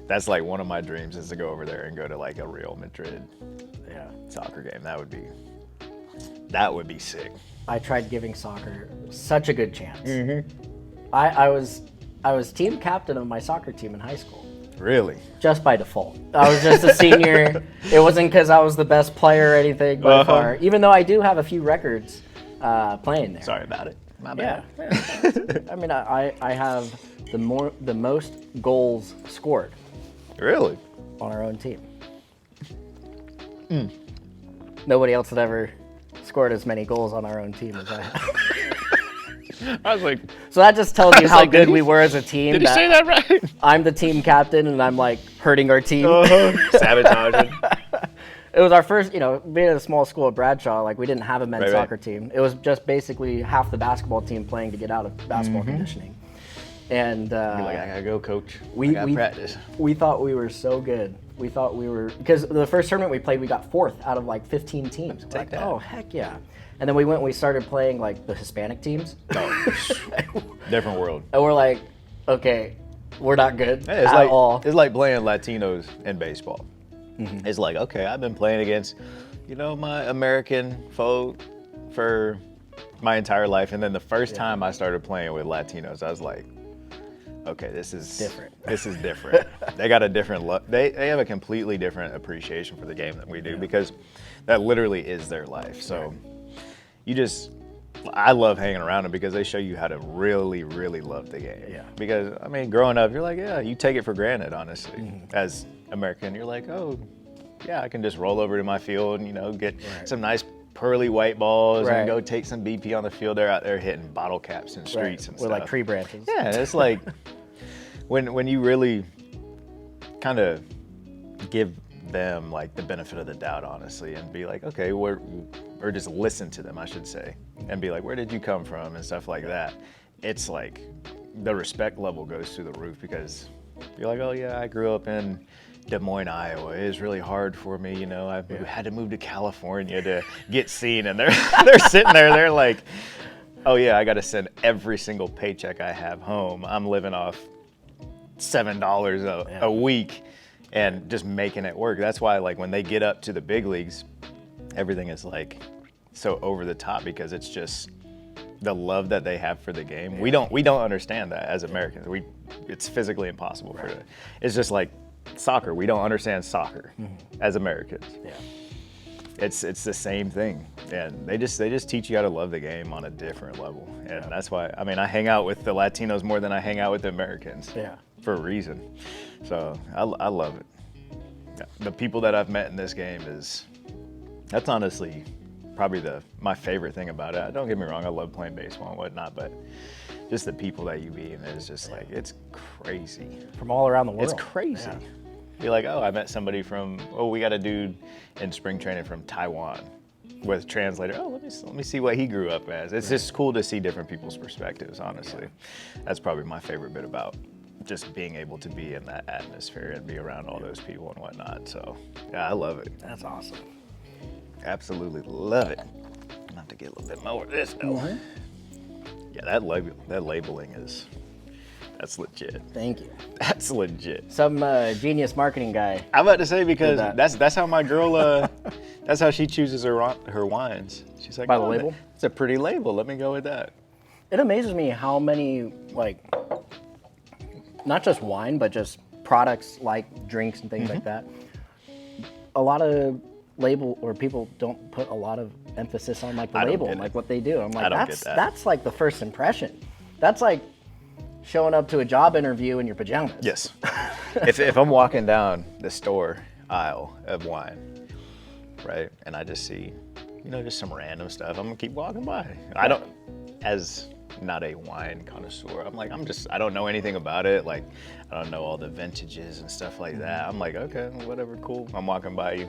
that's like one of my dreams is to go over there and go to like a Real Madrid soccer game. That would be sick. I tried giving soccer such a good chance. I was team captain of my soccer team in high school. Really? Just by default. I was just a senior. It wasn't because I was the best player or anything by far. Even though I do have a few records playing there. Sorry about it. My bad. Yeah. I mean, I have the most goals scored. Really? On our own team. Nobody else had ever scored as many goals on our own team as I have. I was like, so that just tells you how good we were as a team. Did you say that right? I'm the team captain and I'm like hurting our team. Sabotaging. It was our first, being at a small school at Bradshaw, like we didn't have a men's soccer team. It was just basically half the basketball team playing to get out of basketball conditioning. And You're like, I gotta go, coach. I gotta practice. We thought we were so good. We thought we were, because the first tournament we played, we got 4th out of like 15 teams. We're like, that. oh, heck yeah. And then we started playing like the Hispanic teams. Different world. And we're like, okay, we're not good Hey, it's at like, all. It's like playing Latinos in baseball. It's like, okay, I've been playing against, my American folk for my entire life. And then the first time I started playing with Latinos, I was like, okay, this is different. This is different. They got a different they have a completely different appreciation for the game than we do because that literally is their life. So I love hanging around them because they show you how to really, really love the game. Yeah. Because, I mean, growing up, you're like, yeah, you take it for granted, honestly. As American, you're like, oh, yeah, I can just roll over to my field and, get some nice pearly white balls and go take some BP on the field. They're out there hitting bottle caps in streets and stuff. With like tree branches. Yeah, it's like when you really kind of give them like the benefit of the doubt, honestly, and be like, okay, or just listen to them, I should say, and be like, where did you come from and stuff like that. It's like the respect level goes through the roof because you're like, oh yeah, I grew up in Des Moines, Iowa. It was really hard for me, I had to move to California to get seen, and they're sitting there, they're like, oh yeah, I got to send every single paycheck I have home. I'm living off $7 a week and just making it work. That's why like when they get up to the big leagues, everything is like so over the top because it's just the love that they have for the game. We don't understand that as Americans. It's physically impossible for it. It's just like soccer. We don't understand soccer as Americans. Yeah. It's the same thing, and they just teach you how to love the game on a different level, and that's why I hang out with the Latinos more than I hang out with the Americans. Yeah. For a reason. So I love it. The people that I've met in this game that's honestly probably my favorite thing about it. Don't get me wrong, I love playing baseball and whatnot, but just the people that you meet, and it's just like, it's crazy. From all around the world. It's crazy. Yeah. You're like, oh, I met somebody we got a dude in spring training from Taiwan with translator. Oh, let me see what he grew up as. It's just cool to see different people's perspectives, honestly. That's probably my favorite bit about just being able to be in that atmosphere and be around all those people and whatnot. So, yeah, I love it. That's awesome. Absolutely love it. I'm gonna have to get a little bit more of this though. Yeah, that labeling that's legit. Thank you. That's legit. Some genius marketing guy. I'm about to say because that's how my girl that's how she chooses her wines. She's like, by the label? It's a pretty label. Let me go with that. It amazes me how many not just wine, but just products like drinks and things like that. A lot of people don't put a lot of emphasis on like the label and like what they do. I'm like, that's like the first impression. That's like showing up to a job interview in your pajamas. Yes. if I'm walking down the store aisle of wine, right, and I just see, just some random stuff, I'm gonna keep walking by. As not a wine connoisseur, I'm like, I don't know anything about it. Like, I don't know all the vintages and stuff like that. I'm like, okay, whatever, cool. I'm walking by you,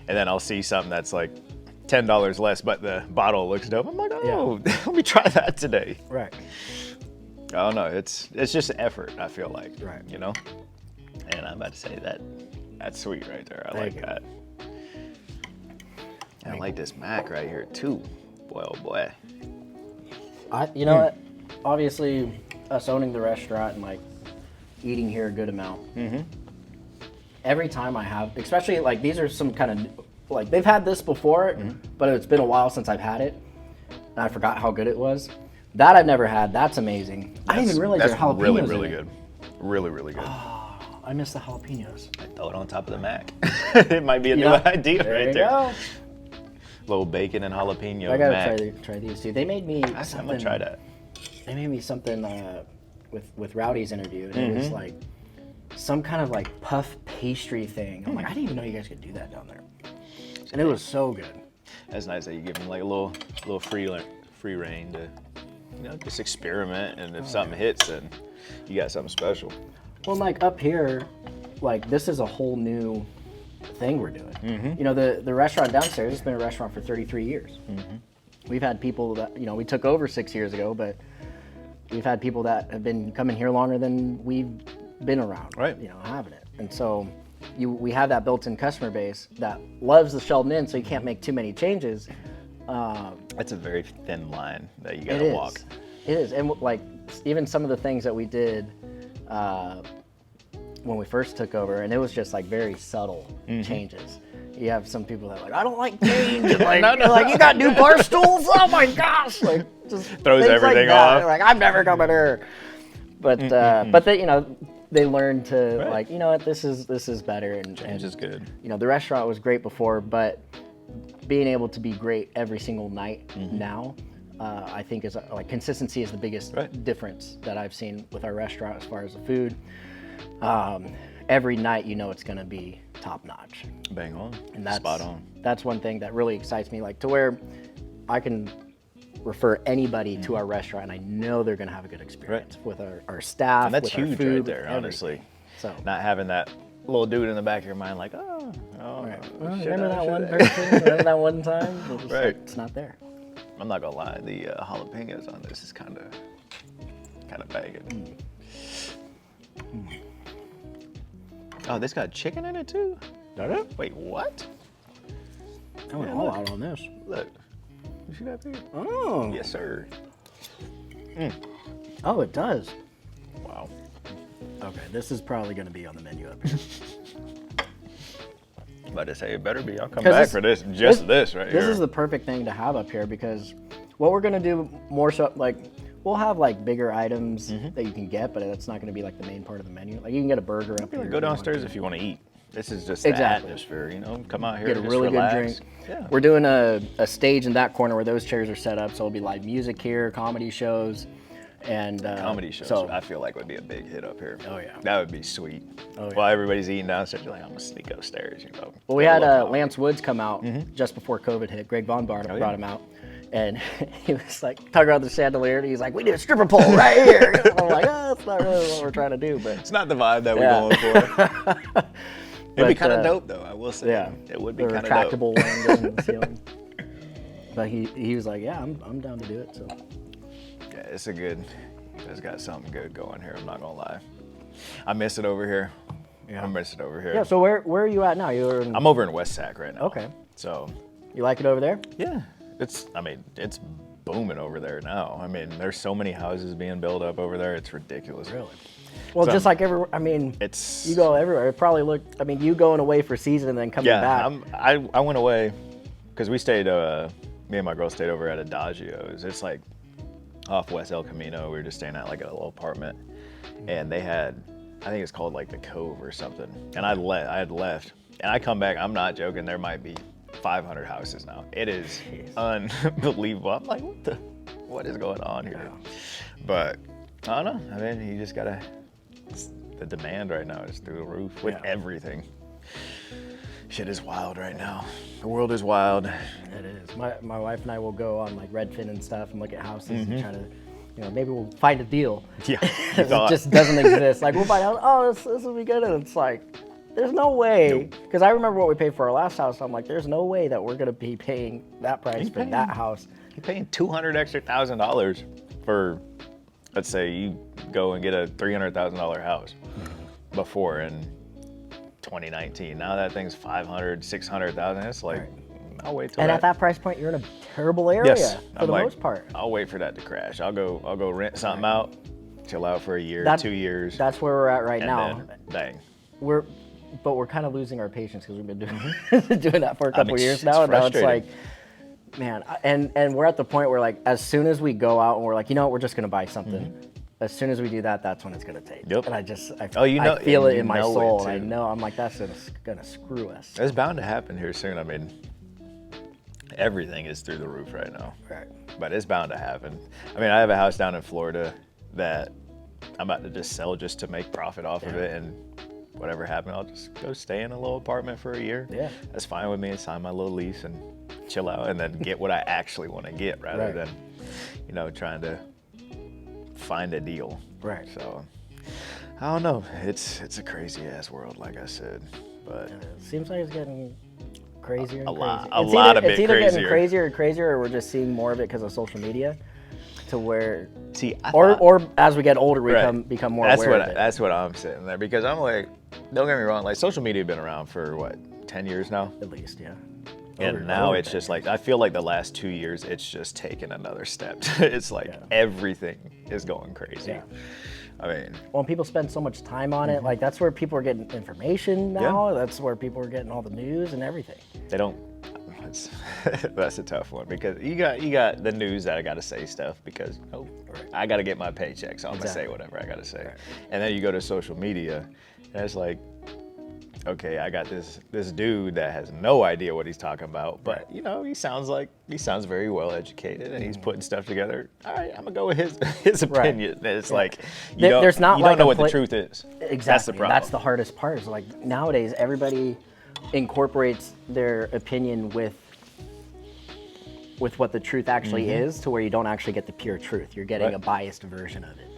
and then I'll see something that's like $10 less, but the bottle looks dope. I'm like, oh, let me try that today. Right. I don't know. It's just effort, I feel like. Right. And I'm about to say that's sweet right there. I like that. And I like this Mac right here too. Boy, oh boy. You know what? obviously us owning the restaurant and like eating here a good amount. Every time I have, especially like these are some kind of like they've had this before, but it's been a while since I've had it, and I forgot how good it was. That I've never had. That's amazing. I didn't even realize there were jalapenos really, in really it. good. Really, really good. I miss the jalapenos. Throw it on top of the mac. It might be a new idea There right you there. go. Little bacon and jalapeno I gotta mac. try these too. They made me I'm something. gonna try that. They made me something with Rowdy's interview, and it was like some kind of like puff pastry thing. I'm like, I didn't even know you guys could do that down there, and it was so good. That's nice that you give them like a little free reign to, just experiment. And if something hits, then you got something special. Well, like up here, like this is a whole new thing we're doing. The restaurant downstairs has been a restaurant for 33 years. We've had people that, we took over 6 years ago, but we've had people that have been coming here longer than we've been around, Right. Having it. And so we have that built-in customer base that loves the Sheldon Inn, so you can't make too many changes. That's a very thin line that you It gotta is. walk. It is. And like even some of the things that we did when we first took over, and it was just like very subtle changes. You have some people that are like, I don't like change. And like, like, you got new bar stools? Oh my gosh. Like, just Throws things everything like that. off. They're like, I'm never coming here. But but they, they learn to Right. like, you know what, this is better. And Change is good. the restaurant was great before, but being able to be great every single night now, I think is like consistency is the biggest Right. difference that I've seen with our restaurant as far as the food. Every night, it's going to be top notch. Bang on. And that's Spot on. That's one thing that really excites me, like to where I can refer anybody to our restaurant and I know they're going to have a good experience with our staff. And that's with our huge food, right with there, everything. honestly. So Not having that little dude in the back of your mind like, oh, remember that one person? Remember that one time? It's just Right. like, it's not there. I'm not gonna lie, the jalapenos on this is kind of banging. Oh, this got chicken in it too? Got it? Wait, what? I went all out on this. Look, you see that there? Oh. Yes, sir. Oh, it does. Wow. Okay, this is probably going to be on the menu up here. I'm about to say it better be. I'll come 'Cause back this- for this. Just this right here. This is the perfect thing to have up here because what we're gonna do more so, like we'll have like bigger items that you can get, but that's not gonna be like the main part of the menu. Like you can get a burger up here. Go downstairs if you want to eat. This is just Exactly. the atmosphere, Come out here, Get a just really relax. good drink. Yeah. We're doing a stage in that corner where those chairs are set up, so it'll be live music here, comedy shows, and Comedy shows, So I feel like would be a big hit up here. Oh, yeah. That would be sweet. Oh, yeah. While everybody's eating downstairs, you're like, I'm gonna sneak upstairs, well, we had Get a little Lance Woods come out just before COVID hit. Greg Von Bart Oh, yeah. brought him out. And he was like talking about the chandelier, and he's like, "We need a stripper pole right here." I'm like, "Oh, that's not really what we're trying to do." But It's not the vibe that we're Yeah. going for. It'd be But, kind of dope, though. I will say. yeah, It would be the kind of dope. retractable one goes in the ceiling. But he was like, "Yeah, I'm down to do it." So Yeah, it's a good. It's got something good going here. I'm not gonna lie. I miss it over here. Yeah. I miss it over here. yeah. So where are you at now? You're in, I'm over in West Sac right now. Okay. So you like it over there? yeah, it's booming over there now. I mean, there's so many houses being built up over there. It's ridiculous. Really. Well, So, just like everywhere. I mean, It's you go everywhere. It probably looked. I mean, you going away for season and then coming back. I went away because we stayed. Me and my girl stayed over at Adagio's. It's like off West El Camino. We were just staying at like a little apartment, and they had, I think it's called like the Cove or something. And I had left, and I come back. I'm not joking. There might be 500 houses now. It is unbelievable. I'm like, what is going on here? But I don't know. I mean, you just gotta. The demand right now is through the roof with everything. Shit is wild right now. The world is wild. It is. My wife and I will go on like Redfin and stuff and look at houses and try to, maybe we'll find a deal. Yeah. It just doesn't exist. Like we'll find out, oh, this will be good, and it's like, there's no way. Because I remember what we paid for our last house. I'm like, there's no way that we're gonna be paying that price for that house. You're paying $200,000 extra for, let's say you go and get a $300,000 house before in 2019. Now that thing's $500,000, $600,000. It's like, I'll wait till And at that price point, you're in a terrible area for the most part. I'll wait for that to crash. I'll go rent something out, chill out for a year, 2 years. That's where we're at right now. Then, bang. But we're kind of losing our patience because we've been doing that for a couple years now. And now it's like, man, and we're at the point where like, as soon as we go out and we're like, you know what, we're just going to buy something. As soon as we do that, that's when it's going to take. Yep. And I feel it in my soul. And I know, I'm like, that's going to screw us. It's bound to happen here soon. I mean, everything is through the roof right now. Right. But it's bound to happen. I mean, I have a house down in Florida that I'm about to just sell just to make profit off of it. And whatever happened, I'll just go stay in a little apartment for a year. Yeah. That's fine with me. Sign my little lease and chill out and then get what I actually want to get rather than, trying to find a deal. Right. So I don't know. It's a crazy ass world, like I said. But it seems like it's getting crazier and crazier. It's either getting crazier and crazier, or we're just seeing more of it because of social media. To where, or as we get older, we become more aware of it. That's what I'm sitting there, because I'm like, don't get me wrong, like social media has been around for what, 10 years now? At least, yeah. And now it's just like, I feel like the last 2 years, it's just taken another step. It's like everything is going crazy. Yeah. I mean, well, people spend so much time on it. Like that's where people are getting information now. Yeah. That's where people are getting all the news and everything. They don't. That's a tough one, because you got the news that I got to say stuff because I got to get my paycheck, so I'm gonna say whatever I got to say. Right. And then you go to social media, and it's like, okay, I got this dude that has no idea what he's talking about, but he sounds very well educated, and he's putting stuff together. All right, I'm gonna go with his opinion. Right. It's like you don't know what the truth is. Exactly. That's the problem. That's the hardest part. Is like nowadays everybody incorporates their opinion with what the truth actually is, to where you don't actually get the pure truth. You're getting a biased version of it.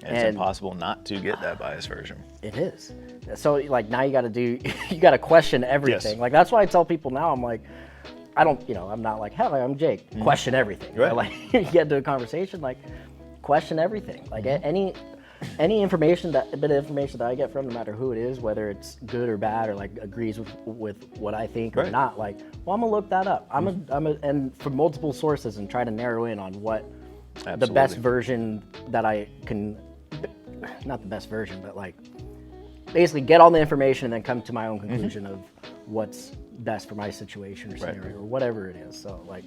And it's impossible not to get that biased version. It is. So like now you got to question everything. Yes. Like that's why I tell people now, I'm like, I'm not like, hey, I'm Jake. Question everything. Right. Like you get into a conversation, like question everything. Like any information bit of information that I get from, no matter who it is, whether it's good or bad or like agrees with what I think or not, like, well, I'm gonna look that up. And from multiple sources and try to narrow in on what the best version that I can, not the best version, but like basically get all the information and then come to my own conclusion of what's best for my situation or scenario or whatever it is. So like,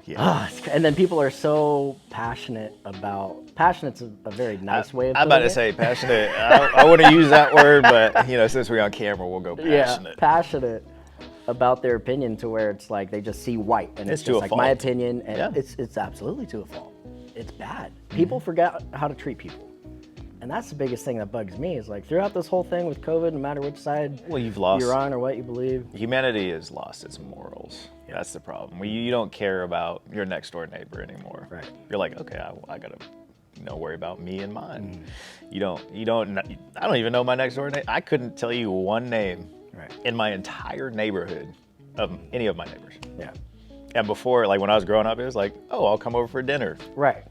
and then people are so passionate's a very nice way of putting it. I'm about to say passionate. I wouldn't use that word, but since we're on camera, we'll go passionate. Yeah, passionate about their opinion, to where it's like they just see white and it's just like my opinion, and it's absolutely to a fault. It's bad. People forget how to treat people. And that's the biggest thing that bugs me, is like throughout this whole thing with COVID, no matter which side you're on or what you believe. Humanity has lost its morals. Yeah. That's the problem. You don't care about your next door neighbor anymore. Right. You're like, okay, I gotta worry about me and mine. I don't even know my next door neighbor. I couldn't tell you one name in my entire neighborhood of any of my neighbors. Yeah. And before, like when I was growing up, it was like, oh, I'll come over for dinner. Right.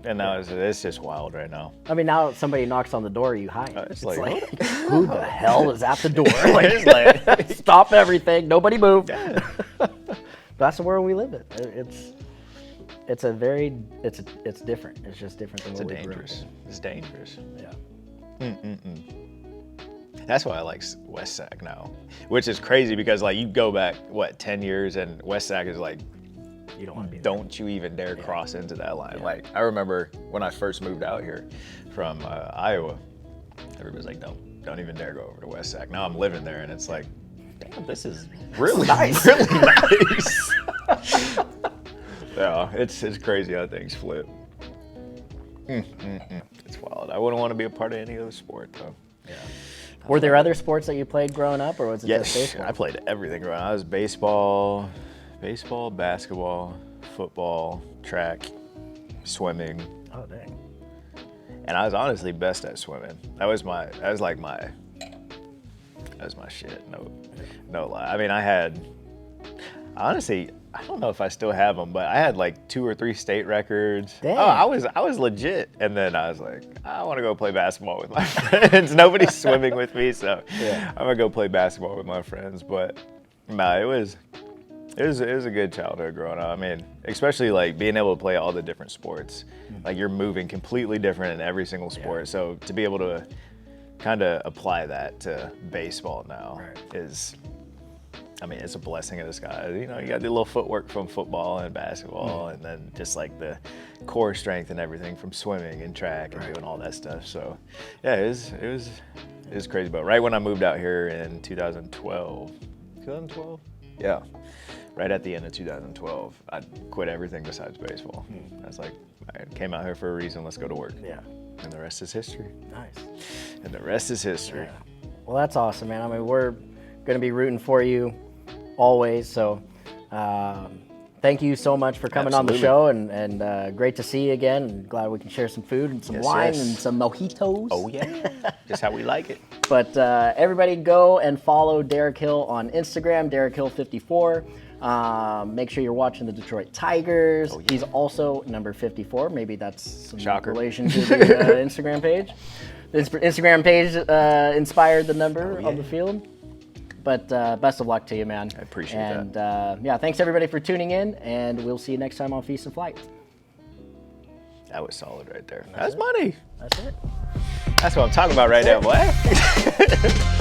And now it's just wild right now. I mean, now if somebody knocks on the door, you hide. It's like who the hell is at the door? Like, stop everything. Nobody move. Yeah. That's the world we live in. It's different. It's just different than what we grew up in. It's dangerous. Yeah. That's why I like West Sac now, which is crazy because like you go back 10 years and West Sac is like, you don't want to be don't you even dare cross into that line. Yeah. Like I remember when I first moved out here from Iowa, everybody's like, don't even dare go over to West Sac. Now I'm living there and it's like, damn, this is really nice. Really nice. Yeah, it's crazy how things flip. It's wild. I wouldn't want to be a part of any other sport though. Yeah. Were there other sports that you played growing up, or was it just baseball? I played everything growing up. I was baseball, basketball, football, track, swimming. Oh dang. And I was honestly best at swimming. That was my shit. No lie. I mean, honestly, I don't know if I still have them, but I had like 2 or 3 state records. Dang. Oh, I was legit. And then I was like, I want to go play basketball with my friends. Nobody's swimming with me, so I'm gonna go play basketball with my friends. But no, It was a good childhood growing up. I mean, especially like being able to play all the different sports. Like you're moving completely different in every single sport. So to be able to kind of apply that to baseball now is, I mean, it's a blessing in disguise. You know, you got the little footwork from football and basketball, and then just like the core strength and everything from swimming and track and doing all that stuff. So yeah, it was crazy. But right when I moved out here in 2012, yeah. Right at the end of 2012, I quit everything besides baseball. I was like, I came out here for a reason, let's go to work. Yeah. And the rest is history. Nice. And the rest is history. Yeah. Well, that's awesome, man. I mean, we're going to be rooting for you always. So thank you so much for coming on the show, and great to see you again. And glad we can share some food and some wine and some mojitos. Oh, yeah. Just how we like it. But everybody go and follow Derek Hill on Instagram, Derek Hill 54. Make sure you're watching the Detroit Tigers. He's also number 54. Maybe that's some relation to the Instagram page. The Instagram page inspired the number on the field. But best of luck to you, man. I appreciate that. And yeah, thanks everybody for tuning in, and we'll see you next time on Feast and Flight. That was solid right there. That's money. That's it. That's what I'm talking about right now, boy.